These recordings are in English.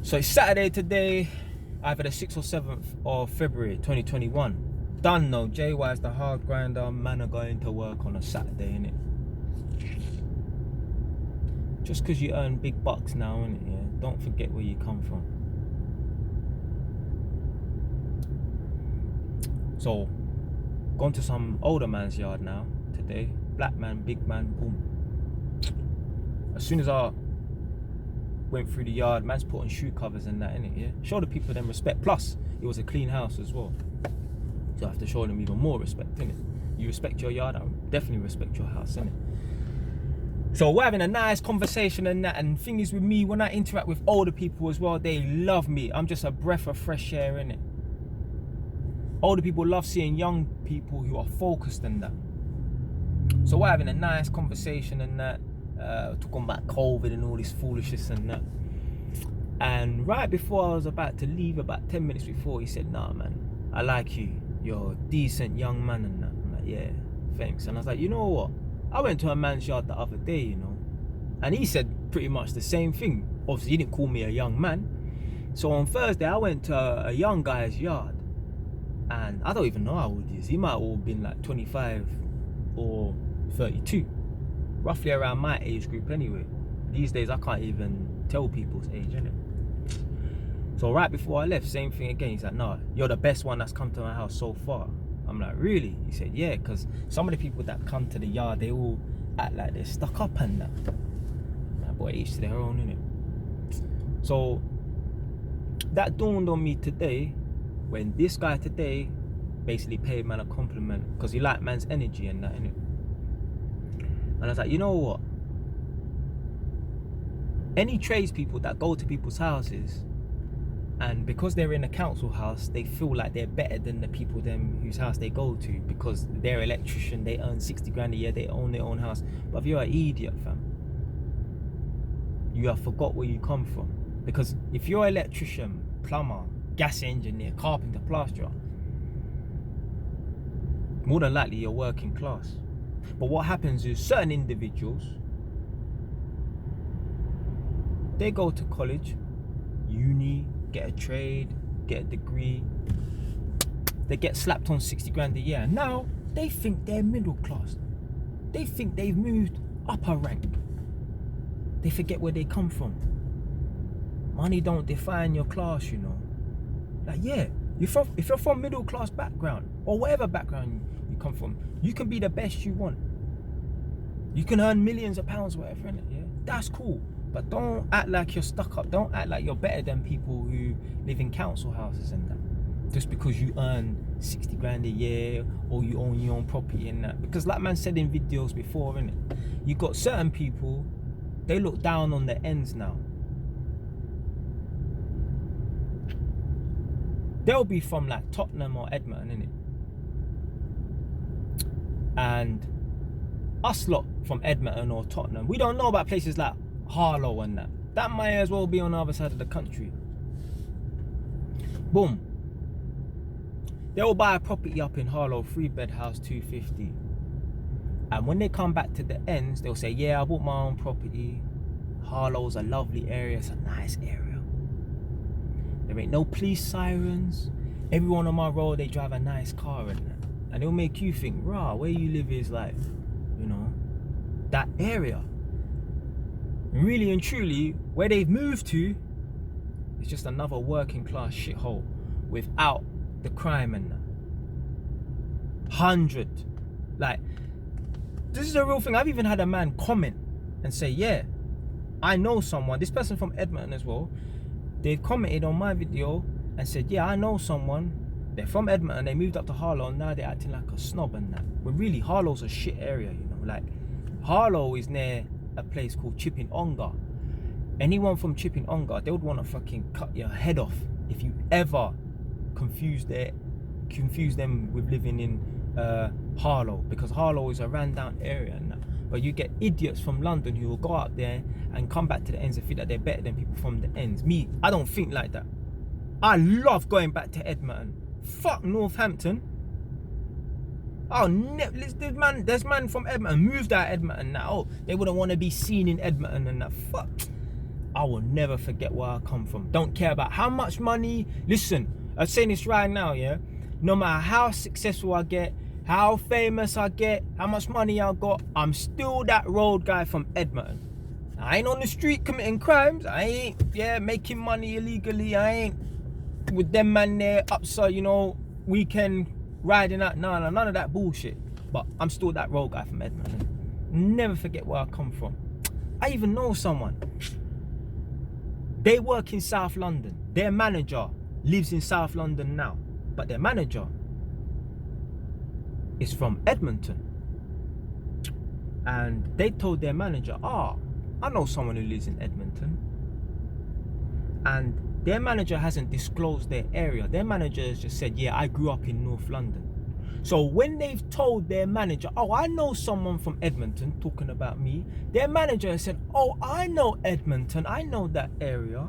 So it's Saturday today, either the 6th or 7th of February 2021. Done though, JY's the hard grinder, man are going to work on a Saturday, innit? Just because you earn big bucks now, innit? Yeah? Don't forget where you come from. So, gone to some older man's yard now today. Black man, big man, boom. As soon as I went through the yard, man's putting shoe covers and that, innit, yeah? Show the people them respect. Plus, it was a clean house as well. So I have to show them even more respect, innit? You respect your yard, I definitely respect your house, innit? So we're having a nice conversation and that, and thing is with me, when I interact with older people as well, they love me. I'm just a breath of fresh air, innit? Older people love seeing young people who are focused and that. So we're having a nice conversation and that. Talking about COVID and all this foolishness and that. And right before I was about to leave, about 10 minutes before, he said, "Nah, man, I like you. You're a decent young man and that." I'm like, "Yeah, thanks." And I was like, you know what? I went to a man's yard the other day, you know, and he said pretty much the same thing. Obviously, he didn't call me a young man. So on Thursday, I went to a young guy's yard, and I don't even know how old he is. He might have all been like 25 or 32. Roughly around my age group anyway. These days I can't even tell people's age, innit? So right before I left, same thing again. He's like, "No, you're the best one that's come to my house so far." I'm like, "Really?" He said, "Yeah, because some of the people that come to the yard, they all act like they're stuck up and that." My boy, each to their own, innit? So that dawned on me today when this guy today basically paid man a compliment because he liked man's energy and that, innit? And I was like, you know what? Any tradespeople that go to people's houses, and because they're in a council house, they feel like they're better than the people them whose house they go to because they're an electrician, they earn 60 grand a year, they own their own house. But if you're an idiot, fam, you have forgot where you come from. Because if you're an electrician, plumber, gas engineer, carpenter, plasterer, more than likely you're working class. But what happens is certain individuals, they go to college, uni, get a trade, get a degree, they get slapped on 60 grand a year. Now they think they're middle class. They think they've moved up a rank. They forget where they come from. Money don't define your class, you know. Like, yeah, if you're from middle class background or whatever background you come from, you can be the best you want. You can earn millions of pounds, whatever, innit? Yeah, that's cool. But don't act like you're stuck up. Don't act like you're better than people who live in council houses and that. Just because you earn 60 grand a year or you own your own property and that. Because like man said in videos before, innit? You got certain people, they look down on the ends now. They'll be from like Tottenham or Edmonton, innit? And us lot from Edmonton or Tottenham, we don't know about places like Harlow and that. That might as well be on the other side of the country. Boom. They'll buy a property up in Harlow, 3-bed house, 250. And when they come back to the ends, they'll say, "Yeah, I bought my own property. Harlow's a lovely area, it's a nice area. There ain't no police sirens. Everyone on my road, they drive a nice car and that." And it'll make you think, rah, where you live is like, you know, that area. And really and truly, where they've moved to is just another working class shithole without the crime and that. 100. Like, this is a real thing. I've even had a man comment and say, "Yeah, I know someone," this person from Edmonton as well, they've commented on my video and said, "Yeah, I know someone. They're from Edmonton, they moved up to Harlow, and now they're acting like a snob and that." But really, Harlow's a shit area, you know. Like, Harlow is near a place called Chipping Ongar. Anyone from Chipping Ongar, they would want to fucking cut your head off if you ever confuse them with living in Harlow, because Harlow is a ran down area and that. But you get idiots from London who will go out there and come back to the ends and feel that they're better than people from the ends. Me, I don't think like that. I love going back to Edmonton. Fuck Northampton. Oh, there's man from Edmonton moved out of Edmonton now. Oh, they wouldn't want to be seen in Edmonton and that. Fuck. I will never forget where I come from. Don't care about how much money. Listen, I'm saying this right now, yeah? No matter how successful I get, how famous I get, how much money I got, I'm still that road guy from Edmonton. I ain't on the street committing crimes. I ain't, making money illegally. I ain't with them man there upside, weekend riding out. No, none of that bullshit. But I'm still that road guy from Edmonton. Never forget where I come from. I even know someone. They work in South London. Their manager lives in South London now. But their manager is from Edmonton. And they told their manager, I know someone who lives in Edmonton. And their manager hasn't disclosed their area. Their manager has just said, I grew up in North London. So when they've told their manager, I know someone from Edmonton, talking about me, their manager has said, I know Edmonton, I know that area.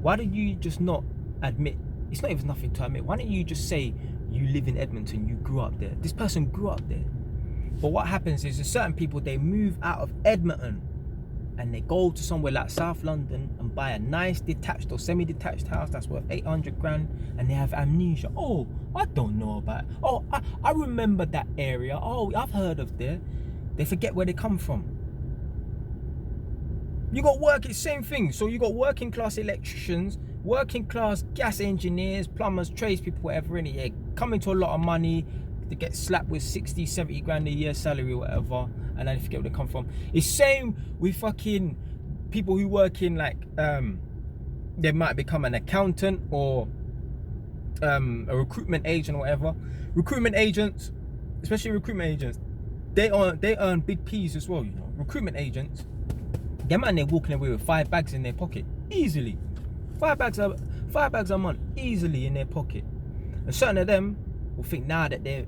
Why do you just not admit? It's not even nothing to admit. Why don't you just say you live in Edmonton, you grew up there? This person grew up there. But what happens is there's certain people, they move out of Edmonton and they go to somewhere like South London and buy a nice detached or semi-detached house that's worth 800 grand, and they have amnesia. I don't know about it. I remember that area. I've heard of there. They forget where they come from. You got work, it's same thing. So you got working class electricians, working class gas engineers, plumbers, tradespeople, whatever, in it, coming to a lot of money. They get slapped with 60, 70 grand a year salary or whatever, and then they forget where they come from. It's same with fucking people who work in they might become an accountant or a recruitment agent or whatever. Recruitment agents, especially recruitment agents, they earn big P's as well, Recruitment agents, them man, they're walking away with 5 bags in their pocket easily. 5 bags a month easily in their pocket. And certain of them will think now that they're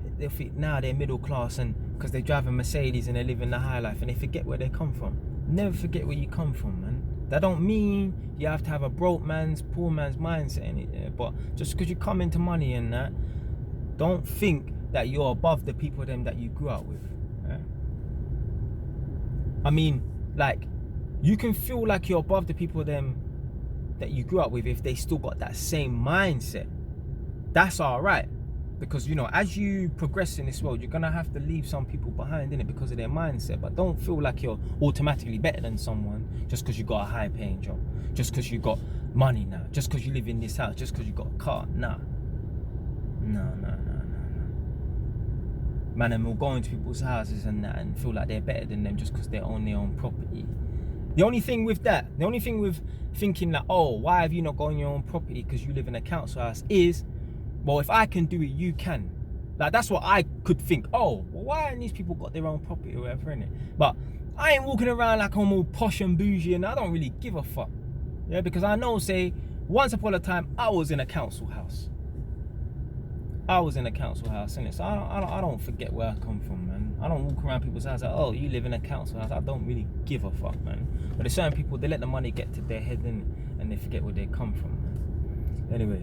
middle class, and because they drive a Mercedes and they're living the high life, and they forget where they come from. Never forget where you come from, man. That don't mean you have to have a broke man's, poor man's mindset in it. But just because you come into money and that, don't think that you're above the people them that you grew up with. Yeah? I mean, like, you can feel like you're above the people them that you grew up with if they still got that same mindset. That's all right. Because, as you progress in this world, you're going to have to leave some people behind, innit, because of their mindset. But don't feel like you're automatically better than someone just because you got a high paying job. Just because you got money now. Just because you live in this house. Just because you got a car. Nah. No. Man, and will go into people's houses and that and feel like they're better than them just because they own their own property. The only thing with thinking that, why have you not got on your own property because you live in a council house is, well, if I can do it, you can. Like, that's what I could think. Why haven't these people got their own property or whatever, innit? But I ain't walking around like I'm all posh and bougie, and I don't really give a fuck. Yeah, because I know, say, once upon a time, I was in a council house. Innit? So I don't forget where I come from, man. I don't walk around people's houses like, you live in a council house. I don't really give a fuck, man. But there's certain people, they let the money get to their head, innit? And they forget where they come from, man. Anyway.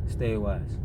Stay wise.